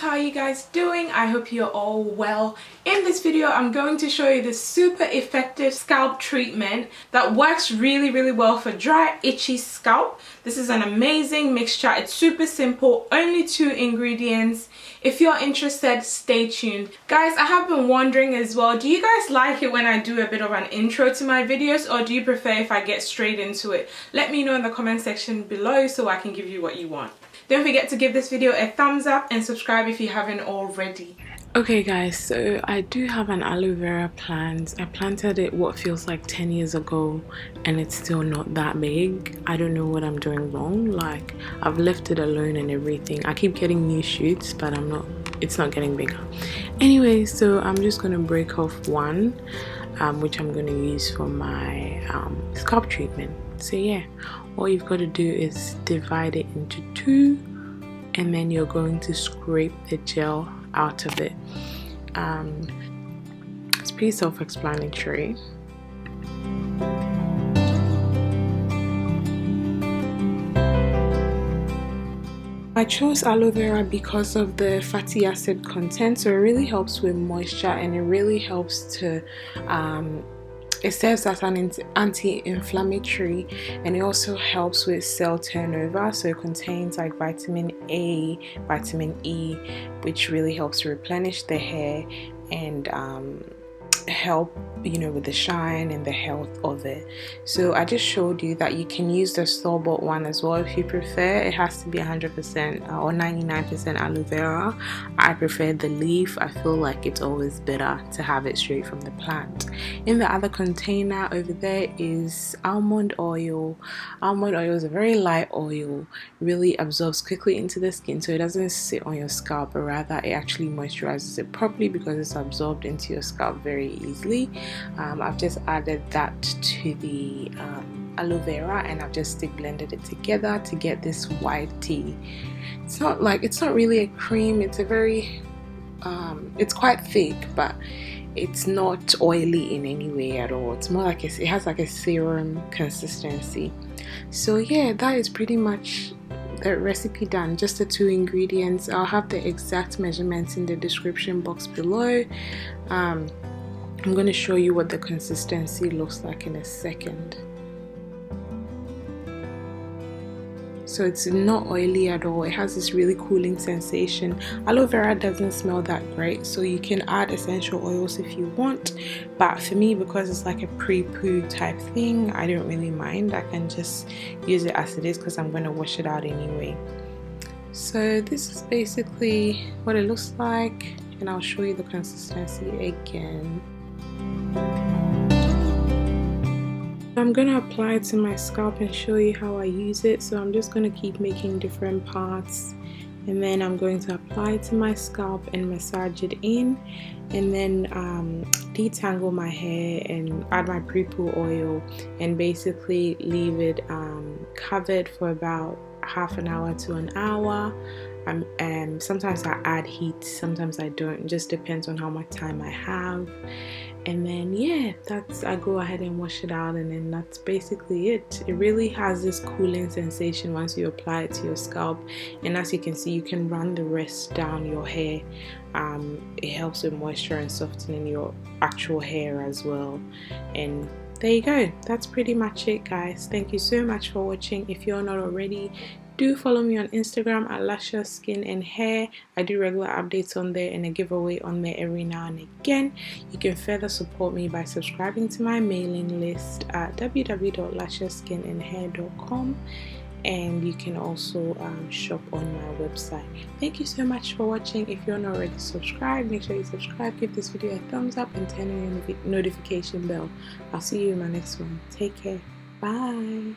how are you guys doing? I hope you're all well. In this video I'm going to show you this super effective scalp treatment that works really well for dry, itchy scalp. This is an amazing mixture. It's super simple, only 2 ingredients. If you're interested, stay tuned. Guys, I have been wondering as well, do you guys like it when I do a bit of an intro to my videos, or do you prefer if I get straight into it? Let me know in the comment section below so I can give you what you want. Don't forget to give this video a thumbs up and subscribe if you haven't already. Okay guys, so I do have an aloe vera plant. I planted it what feels like 10 years ago and it's still not that big. I don't know what I'm doing wrong. Like, I've left it alone and everything. I keep getting new shoots, but it's not getting bigger. Anyway, so I'm just gonna break off one, which I'm gonna use for my scalp treatment. So yeah, all you've got to do is divide it into 2 and then you're going to scrape the gel out of it. It's pretty self-explanatory. I chose aloe vera because of the fatty acid content, so it really helps with moisture and it really helps to it serves as an anti-inflammatory, and it also helps with cell turnover. So it contains like vitamin A, vitamin E, which really helps to replenish the hair and help, you know, with the shine and the health of it. So I just showed you that you can use the store-bought one as well if you prefer. It has to be 100% or 99% aloe vera. I prefer the leaf. I feel like it's always better to have it straight from the plant. In the other container over there is almond oil. Almond oil is a very light oil, really absorbs quickly into the skin, so it doesn't sit on your scalp, but rather it actually moisturizes it properly because it's absorbed into your scalp very easily. I've just added that to the aloe vera and I've just stick blended it together to get this white tea. It's not really a cream. It's a very it's quite thick, but it's not oily in any way at all. It's more like it has like a serum consistency. So yeah, that is pretty much the recipe done. Just the 2 ingredients. I'll have the exact measurements in the description box below. I'm going to show you what the consistency looks like in a second. So it's not oily at all. It has this really cooling sensation. Aloe vera doesn't smell that great, so you can add essential oils if you want, but for me, because it's like a pre-poo type thing, I don't really mind. I can just use it as it is because I'm going to wash it out anyway. So this is basically what it looks like, and I'll show you the consistency again. I'm going to apply it to my scalp and show you how I use it. So I'm just going to keep making different parts and then I'm going to apply it to my scalp and massage it in, and then detangle my hair and add my pre-poo oil and basically leave it covered for about half an hour to an hour. Sometimes I add heat, sometimes I don't. It just depends on how much time I have. And then yeah, I go ahead and wash it out, and then that's basically it. It really has this cooling sensation once you apply it to your scalp, and as you can see, you can run the rest down your hair. It helps with moisture and softening your actual hair as well. And there you go. That's pretty much it, guys. Thank you so much for watching. If you're not already, do follow me on Instagram at LusciousSkin&Hair. I do regular updates on there and a giveaway on there every now and again. You can further support me by subscribing to my mailing list at www.LusciousSkin&Hair.com, and you can also shop on my website. Thank you so much for watching. If you're not already subscribed, make sure you subscribe, give this video a thumbs up, and turn on your notification bell. I'll see you in my next one. Take care. Bye.